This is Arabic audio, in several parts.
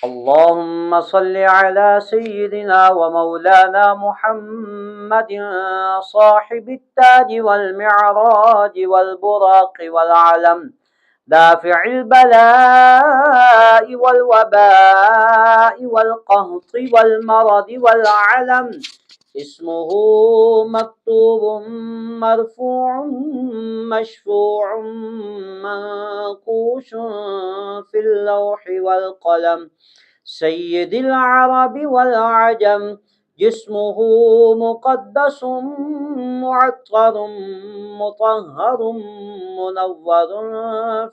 اللهم صل على سيدنا ومولانا محمد صاحب التاج والمعراج والبراق والعلم، دافع البلاء والوباء والقهط والمرض والعلم، اسمه مكتوب مرفوع مشفوع منقوش في اللوح والقلم، سيد العرب والعجم، جسمه مقدس معطر مطهر منور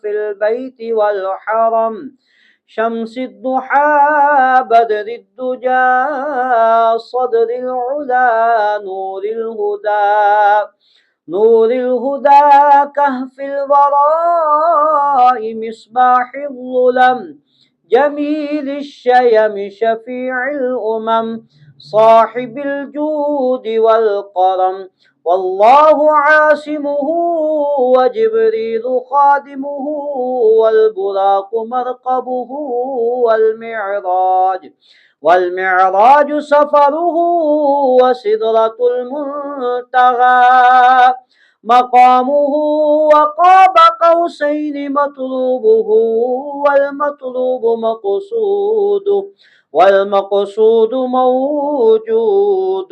في البيت والحرم، شمس الضحى بدر الدجى صدر العلا نور الهدى، نور الهدى كهف الوراء مصباح الظلم، جميل الشيم شفيع الأمم، صاحب الجود والكرم، والله عاصمه وجبريل خادمه والبراق مرقبه، والمعراج سفره وسدرة المنتهى مقامه، وقاب قوسين مطلوبه، والمقصود موجود،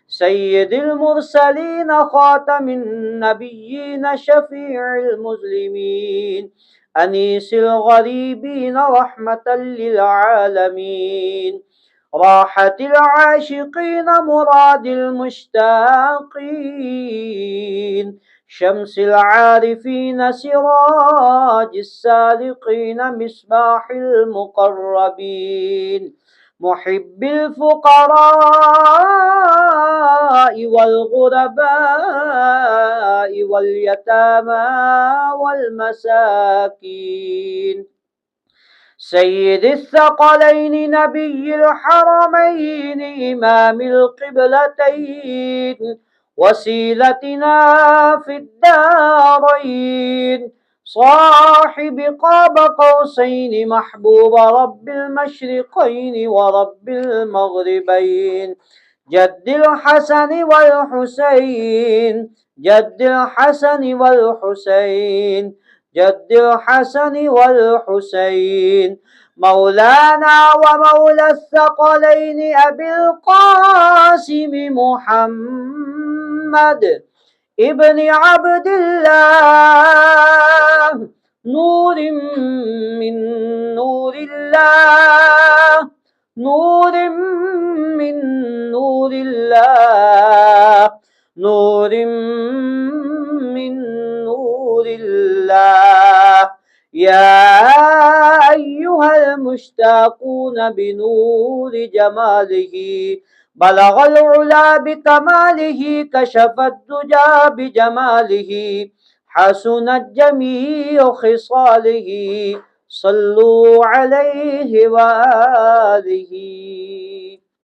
سيد المرسلين خاتم النبيين شفيع المسلمين، أنيس الغريبين رحمة للعالمين، راحة العاشقين مراد المشتاقين، شمس العارفين سراج السالقين مصباح المقربين، محب الفقراء والغرباء واليتامى والمساكين، سيد الثقلين نبي الحرمين إمام القبلتين، وسيلتنا في الدارين، صاحب قاب قوسين محبوب رب المشرقين ورب المغربين، جد الحسن والحسين، جد الحسن والحسين، جد الحسن والحسين، مولانا ومولى الثقلين أبي القاسم محمد ابن عبد الله، نور من نور الله، نور من نور الله، نور من نور الله، يا أيها المشتاقون بنور جماله، بلغ العلا بكماله، كشف الدجى بجماله، حسنت جميع خصاله، صلوا عليه وآله.